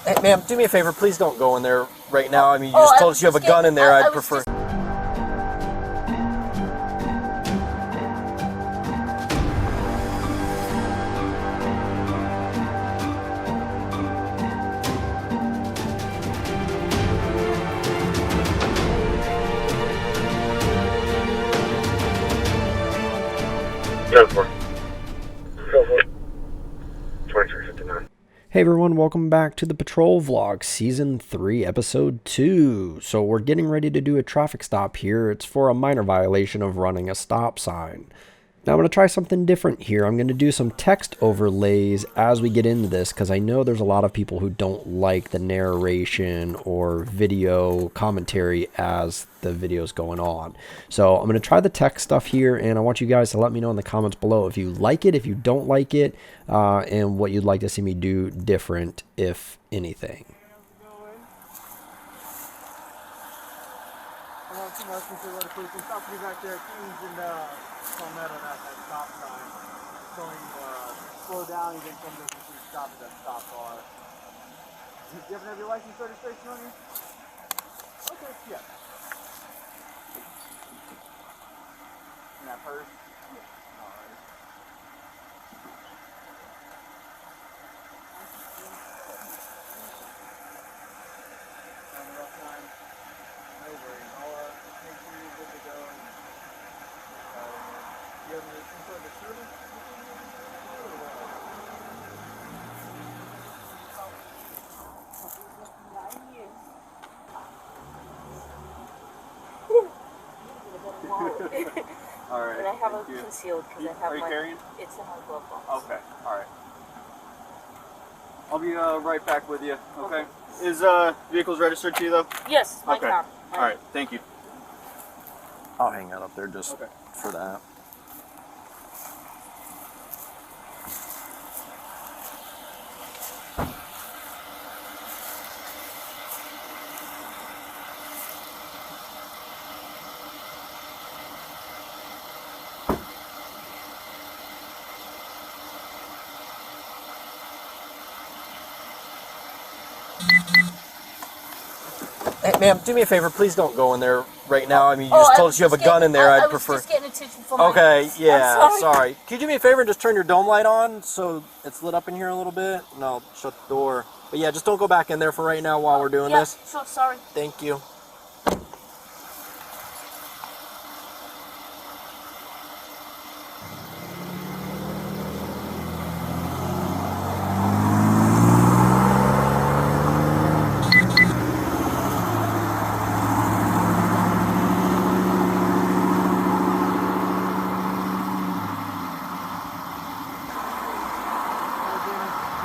Hey, ma'am, do me a favor. Please don't go in there right now. I mean, you just told us you have a gun in there. I'd prefer... Go for it. Go for it. 2359. Hey everyone, welcome back to the Patrol Vlog, Season 3, Episode 2. So we're getting ready to do a traffic stop here. It's for a minor violation of running a stop sign. Now I'm going to try something different here. I'm going to do some text overlays as we get into this because I know there's a lot of people who don't like the narration or video commentary as the video's going on. So I'm going to try the text stuff here, and I want you guys to let me know in the comments below if you like it, if you don't like it, and what you'd like to see me do different, if anything. Slow down, you can come to the stop at that stop bar. Do you have your license registration on you? Okay, yeah. In that purse? Yeah. Alright. Having a rough time? No worries. I'll make sure you're good to go. You have some sort of service? Alright. And I have it concealed because I have Are you carrying? It's in my glove box. Okay, alright. I'll be right back with you, okay? Is vehicles registered to you though? Yes, my Okay. car. Alright, thank you. I'll hang that up there just Okay. for that. Hey, ma'am, do me a favor. Please don't go in there right now. I mean, you just told us you have a gun in there. I'd prefer... I was just getting attention from my... Okay, yeah, I'm sorry. sorry. Can you do me a favor and just turn your dome light on so it's lit up in here a little bit? And I'll shut the door. But yeah, just don't go back in there for right now while we're doing this. Sure, sorry. Thank you.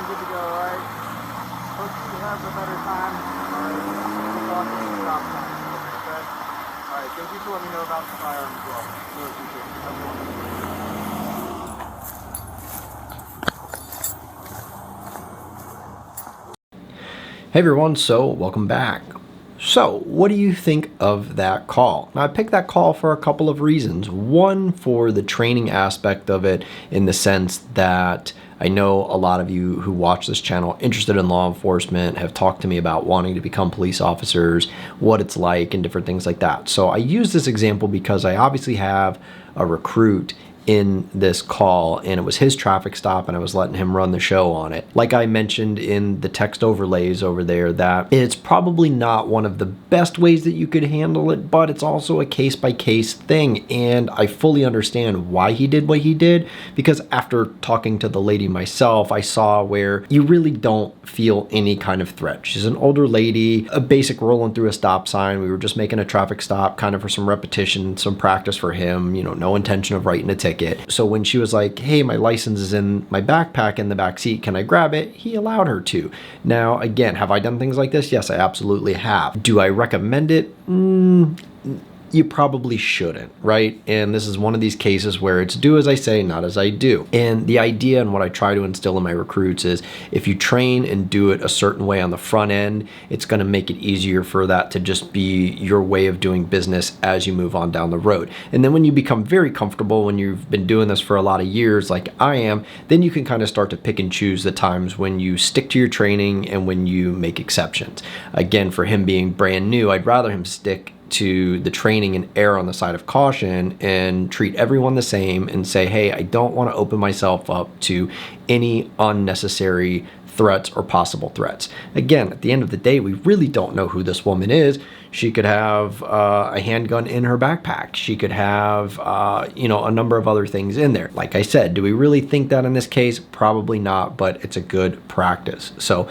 You're good to go, alright? Hope you have a better time. Alright, we'll talk to you stop sign, okay? Alright, thank you for letting me know about the firearm as well. Really appreciate it. Have a wonderful day. Hey everyone, so welcome back. So, what do you think of that call? Now, I picked that call for a couple of reasons. One, for the training aspect of it, in the sense that I know a lot of you who watch this channel interested in law enforcement have talked to me about wanting to become police officers, what it's like, and different things like that. So I use this example because I obviously have a recruit in this call, and it was his traffic stop, and I was letting him run the show on it. Like I mentioned in the text overlays over there, that it's probably not one of the best ways that you could handle it, but it's also a case-by-case thing, and I fully understand why he did what he did, because after talking to the lady myself, I saw where you really don't feel any kind of threat. She's an older lady, a basic rolling through a stop sign. We were just making a traffic stop kind of for some repetition, some practice for him, you know, no intention of writing a ticket. So when she was like, hey, my license is in my backpack in the back seat, can I grab it? He allowed her to. Now, again, have I done things like this? Yes, I absolutely have. Do I recommend it? you probably shouldn't, right? And this is one of these cases where it's do as I say, not as I do. And the idea and what I try to instill in my recruits is if you train and do it a certain way on the front end, it's going to make it easier for that to just be your way of doing business as you move on down the road. And then when you become very comfortable, when you've been doing this for a lot of years like I am, then you can kind of start to pick and choose the times when you stick to your training and when you make exceptions. Again, for him being brand new, I'd rather him stick to the training and err on the side of caution and treat everyone the same and say, hey, I don't want to open myself up to any unnecessary threats or possible threats. Again, at the end of the day, we really don't know who this woman is. She could have a handgun in her backpack. She could have, a number of other things in there. Like I said, do we really think that in this case? Probably not, but it's a good practice. So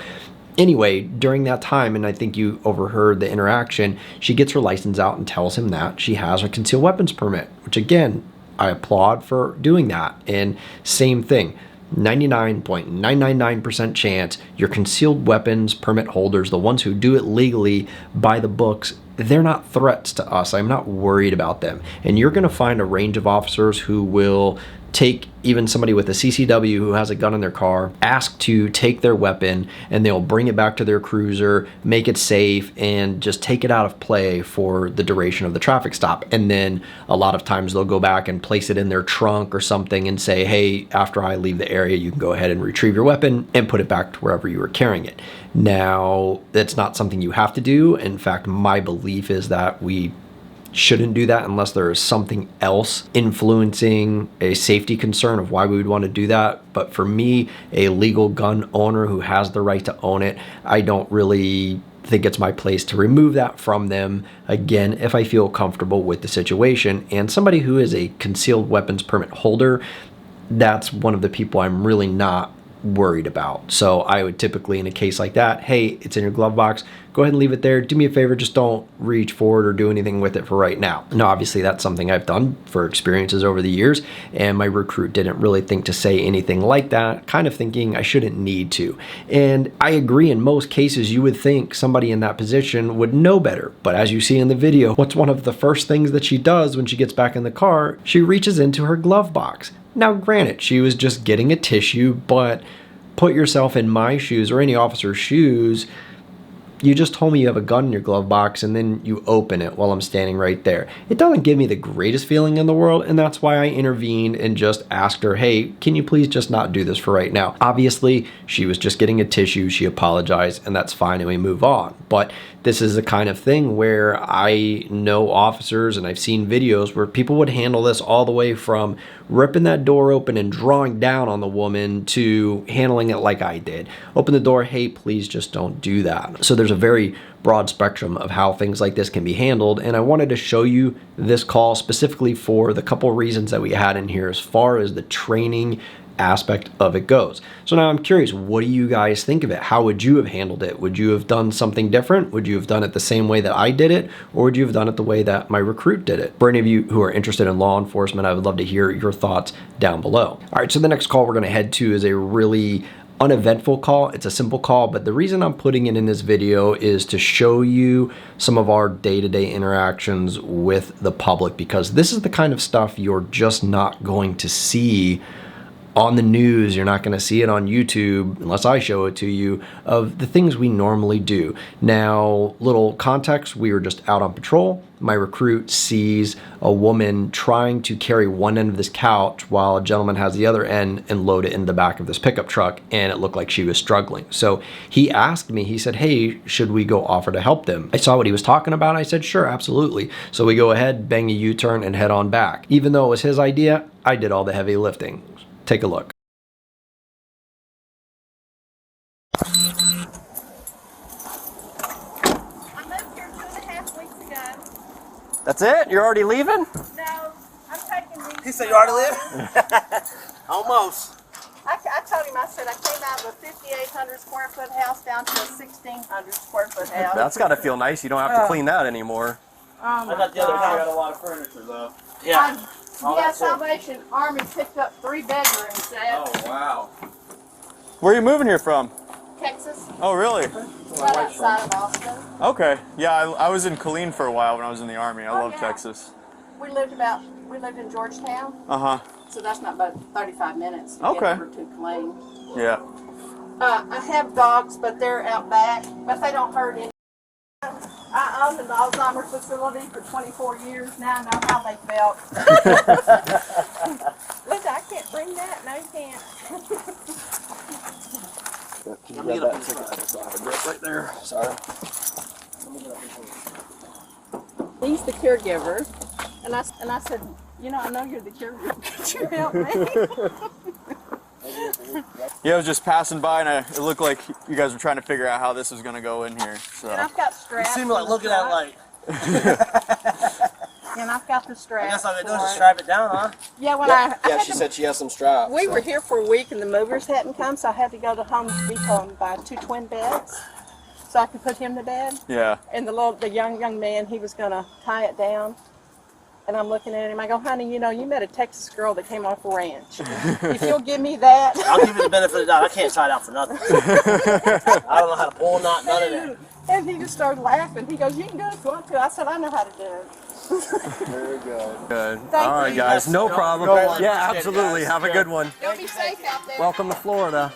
anyway, during that time, and I think you overheard the interaction, she gets her license out and tells him that she has her concealed weapons permit, which again, I applaud for doing that. And same thing, 99.999% chance your concealed weapons permit holders, the ones who do it legally by the books, they're not threats to us. I'm not worried about them. And you're going to find a range of officers who will take even somebody with a CCW who has a gun in their car, ask to take their weapon, and they'll bring it back to their cruiser, make it safe, and just take it out of play for the duration of the traffic stop. And then a lot of times they'll go back and place it in their trunk or something and say, hey, after I leave the area, you can go ahead and retrieve your weapon and put it back to wherever you were carrying it. Now, that's not something you have to do. In fact, my belief is that we shouldn't do that unless there is something else influencing a safety concern of why we would want to do that. But for me, a legal gun owner who has the right to own it, I don't really think it's my place to remove that from them. Again, if I feel comfortable with the situation. And somebody who is a concealed weapons permit holder, that's one of the people I'm really not worried about. So I would typically, in a case like that, hey, it's in your glove box, go ahead and leave it there. Do me a favor, just don't reach forward or do anything with it for right now. Now, obviously that's something I've done for experiences over the years, and my recruit didn't really think to say anything like that, kind of thinking I shouldn't need to. And I agree, in most cases you would think somebody in that position would know better. But as you see in the video, what's one of the first things that she does when she gets back in the car? She reaches into her glove box. Now, granted, she was just getting a tissue, but put yourself in my shoes or any officer's shoes. You just told me you have a gun in your glove box and then you open it while I'm standing right there. It doesn't give me the greatest feeling in the world, and that's why I intervened and just asked her, hey, can you please just not do this for right now? Obviously, she was just getting a tissue. She apologized, and that's fine, and we move on. But this is the kind of thing where I know officers, and I've seen videos where people would handle this all the way from ripping that door open and drawing down on the woman to handling it like I did. Open the door, hey, please just don't do that. So there's a very broad spectrum of how things like this can be handled, and I wanted to show you this call specifically for the couple reasons that we had in here as far as the training aspect of it goes. So now I'm curious, what do you guys think of it? How would you have handled it? Would you have done something different? Would you have done it the same way that I did it? Or would you have done it the way that my recruit did it? For any of you who are interested in law enforcement, I would love to hear your thoughts down below. All right, so the next call we're going to head to is a really uneventful call. It's a simple call, but the reason I'm putting it in this video is to show you some of our day-to-day interactions with the public, because this is the kind of stuff you're just not going to see on the news. You're not going to see it on YouTube unless I show it to you, of the things we normally do. Now, little context, we were just out on patrol. My recruit sees a woman trying to carry one end of this couch while a gentleman has the other end and load it in the back of this pickup truck, and it looked like she was struggling. So he asked me, he said, hey, should we go offer to help them? I saw what he was talking about. I said, sure, absolutely. So we go ahead, bang a U-turn, and head on back. Even though it was his idea, I did all the heavy lifting. Take a look. I moved here 2.5 weeks ago. That's it? You're already leaving? No, I'm taking these. He said you already live? Almost. I told him, I said I came out of a 5,800 square foot house down to a 1,600 square foot house. That's got to feel nice. You don't have to clean that anymore. Oh my I got the other God. day, I got a lot of furniture though. Yeah, Salvation Army picked up 3 bedrooms, Dad. Oh, wow. Where are you moving here from? Texas, Oh, really? right outside of Austin. Okay. Yeah, I was in Killeen for a while when I was in the Army. I love yeah. Texas. We lived in Georgetown, Uh-huh. so that's not about 35 minutes to Okay. get over to Killeen. Yeah. I have dogs, but they're out back, but they don't hurt any. I owned an Alzheimer's facility for 24 years. Now I know how they felt. Look, I can't bring that. No, you can't. Let me get up and take a grip right there. Sorry. He's the caregiver, and I said, you know, I know you're the caregiver. Could you help me? Yeah, I was just passing by and it looked like you guys were trying to figure out how this was going to go in here. So. And I've got straps. You seem like looking at it like. And I've got the straps. I guess all I do is for just it. strap it down, huh? Yeah, when Yeah, I had she to- said she has some straps. We were here for a week and the movers hadn't come, so I had to go to Home Depot and buy 2 twin beds so I could put him to bed. Yeah. And the young man, he was gonna tie it down. And I'm looking at him, I go, honey, you know, you met a Texas girl that came off a ranch. If you'll give me that. I'll give you the benefit of the doubt. I can't tie it out for nothing. I don't know how to pull a knot, none of that. And he just started laughing. He goes, you can do it if you want to. I said, I know how to do it. Very good. Good. Thank All right, you. guys. No problem. Go on. Yeah, absolutely. Have a good one. Y'all be safe out there. Welcome to Florida.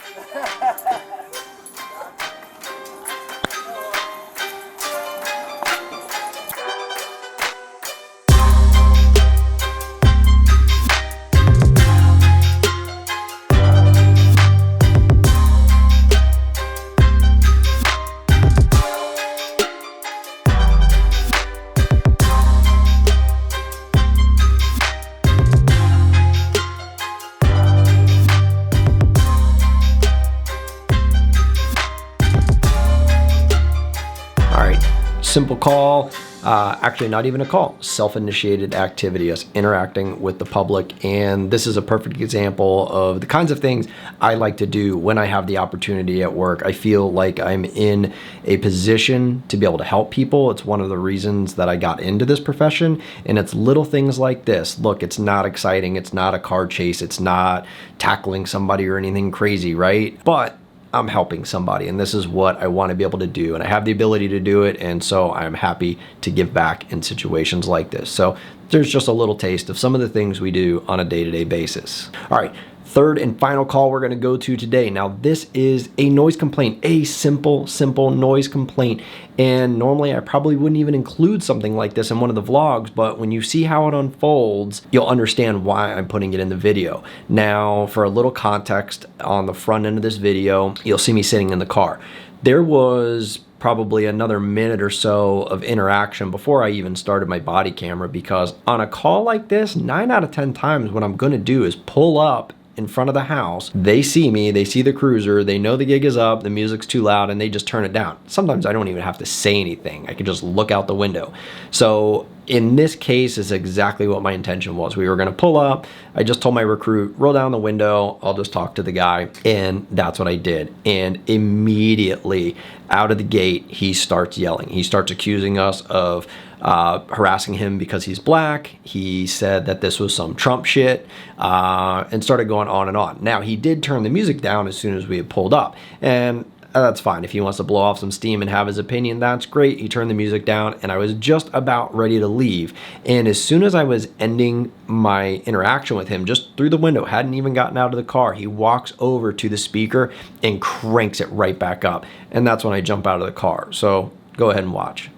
Simple call, actually not even a call, self-initiated activity, us interacting with the public. And this is a perfect example of the kinds of things I like to do when I have the opportunity at work. I feel like I'm in a position to be able to help people. It's one of the reasons that I got into this profession. And it's little things like this. Look, it's not exciting. It's not a car chase. It's not tackling somebody or anything crazy, right? But I'm helping somebody, and this is what I want to be able to do, and I have the ability to do it, and so I'm happy to give back in situations like this. So there's just a little taste of some of the things we do on a day-to-day basis. All right, third and final call we're going to go to today. Now this is a noise complaint, a simple noise complaint, and normally I probably wouldn't even include something like this in one of the vlogs, but when you see how it unfolds, you'll understand why I'm putting it in the video. Now, for a little context, on the front end of this video, you'll see me sitting in the car. There was probably another minute or so of interaction before I even started my body camera, because on a call like this, 9 out of 10 times what I'm going to do is pull up in front of the house. They see me, they see the cruiser, they know the gig is up, the music's too loud, and they just turn it down. Sometimes I don't even have to say anything. I can just look out the window. So in this case, is exactly what my intention was. We were gonna pull up. I just told my recruit, roll down the window, I'll just talk to the guy. And that's what I did. And immediately out of the gate, he starts yelling. He starts accusing us of harassing him because he's black. He said that this was some Trump shit, and started going on and on. Now, he did turn the music down as soon as we had pulled up, and that's fine. If he wants to blow off some steam and have his opinion, that's great. He turned the music down, and I was just about ready to leave. And as soon as I was ending my interaction with him, just through the window, hadn't even gotten out of the car, he walks over to the speaker and cranks it right back up. And that's when I jump out of the car. So go ahead and watch.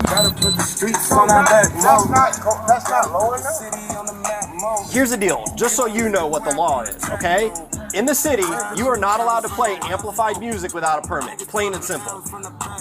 Gotta put the streets on our back. That's not low enough. City on the map. Here's the deal, just so you know what the law is, okay? In the city, you are not allowed to play amplified music without a permit, plain and simple.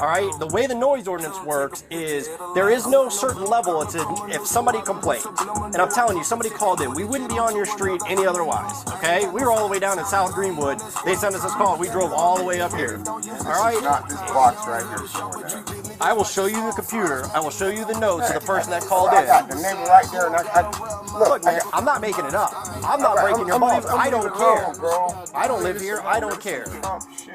All right, the way the noise ordinance works is there is no certain level. It's if somebody complains, and I'm telling you, somebody called in, we wouldn't be on your street any otherwise, okay? We were all the way down in South Greenwood. They sent us this call. We drove all the way up here. All right? Not this box right here showing that. I will show you the computer. I will show you the notes of the person that called I in. got the neighbor right there, and I Look, man. I'm not making it up. I'm not breaking your balls. I don't care. I don't live here. I don't care.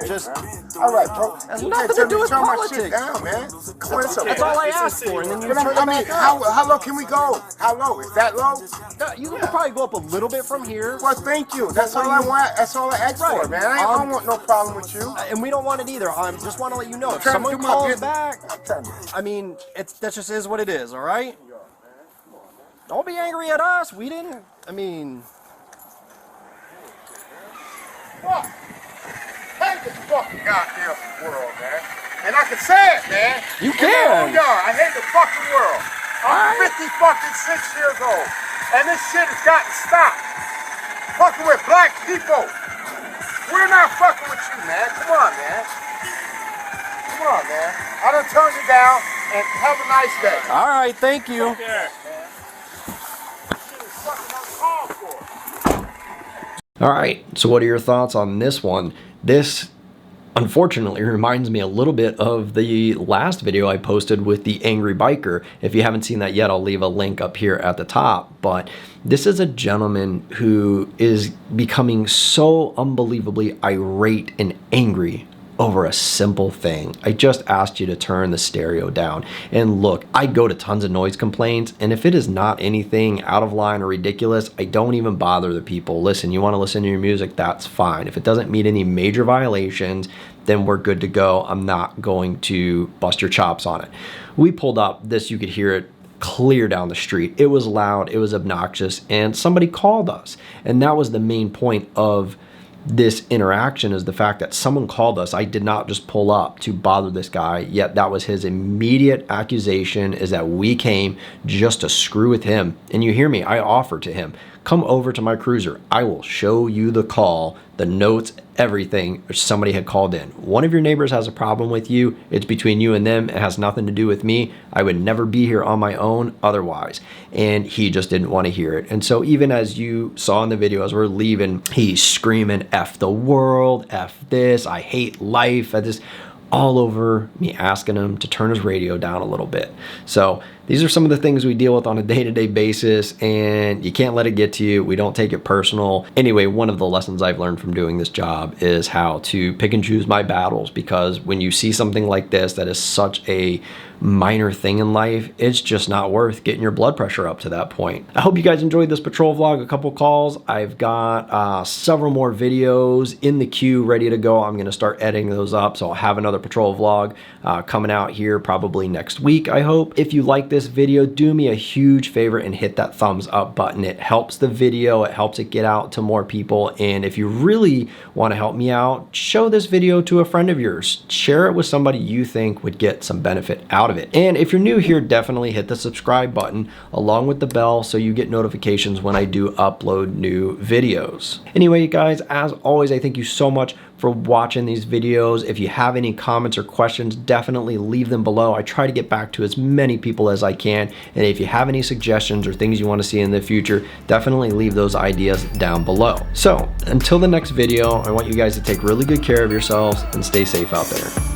Just, all right, bro. has nothing to do with turn my politics. shit down, man. That's all I asked for, and then you turn it I mean, back up. how low can we go? How low? Is that low? No, you can probably go up a little bit from here. Well, thank you. That's all I want. That's all I asked for, man. I don't want no problem with you. And we don't want it either. I just want to let you know. If trying to someone do my calls business. back, I'm trying to- I mean, that just is what it is, all right? Don't be angry at us. We didn't, I mean... Fuck. Hate this fucking goddamn world, man. And I can say it, man. You In can. my own yard. I hate the fucking world. I'm 56 years old. And this shit has got to stop. Fucking with black people. We're not fucking with you, man. Come on, man. Come on, man. I done turned it down, and have a nice day. All right, thank you. All right, so what are your thoughts on this one? This unfortunately reminds me a little bit of the last video I posted with the angry biker. If you haven't seen that yet, I'll leave a link up here at the top. But this is a gentleman who is becoming so unbelievably irate and angry over a simple thing. I just asked you to turn the stereo down. And look, I go to tons of noise complaints, and if it is not anything out of line or ridiculous, I don't even bother the people. Listen, you want to listen to your music, that's fine. If it doesn't meet any major violations, then we're good to go. I'm not going to bust your chops on it. We pulled up this, you could hear it clear down the street. It was loud, it was obnoxious, and somebody called us. And that was the main point of this interaction, is the fact that someone called us. I did not just pull up to bother this guy, yet that was his immediate accusation, is that we came just to screw with him. And you hear me, I offered to him, come over to my cruiser. I will show you the call, the notes, everything. Somebody had called in. One of your neighbors has a problem with you. It's between you and them. It has nothing to do with me. I would never be here on my own otherwise. And he just didn't want to hear it. And so even as you saw in the video, as we're leaving, he's screaming, F the world, F this, I hate life. I just all over me, asking him to turn his radio down a little bit. So these are some of the things we deal with on a day-to-day basis, and you can't let it get to you. We don't take it personal. Anyway, one of the lessons I've learned from doing this job is how to pick and choose my battles, because when you see something like this that is such a minor thing in life, it's just not worth getting your blood pressure up to that point. I hope you guys enjoyed this patrol vlog, a couple calls. I've got several more videos in the queue ready to go. I'm gonna start editing those up, so I'll have another patrol vlog coming out here probably next week, I hope. If you like this video, do me a huge favor and hit that thumbs up button. It helps the video, it helps it get out to more people. And if you really want to help me out, show this video to a friend of yours. Share it with somebody you think would get some benefit out of it. And if you're new here, definitely hit the subscribe button along with the bell so you get notifications when I do upload new videos. Anyway, guys, as always, I thank you so much for watching these videos. If you have any comments or questions, definitely leave them below. I try to get back to as many people as I can. And if you have any suggestions or things you want to see in the future, definitely leave those ideas down below. So until the next video, I want you guys to take really good care of yourselves and stay safe out there.